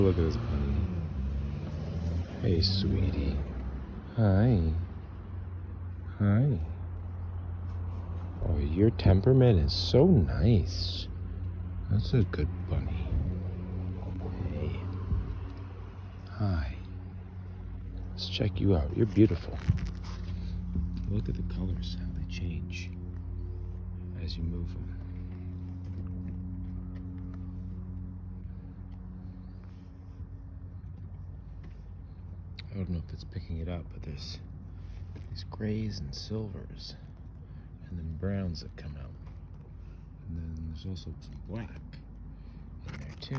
Look at this bunny. Hey, sweetie. Hi. Hi. Oh, your temperament is so nice. That's a good bunny. Hey. Hi. Let's check you out. You're beautiful. Look at the colors, how they change as you move them. I don't know if it's picking it up, but there's these grays and silvers, and then browns that come out. And then there's also some black in there too.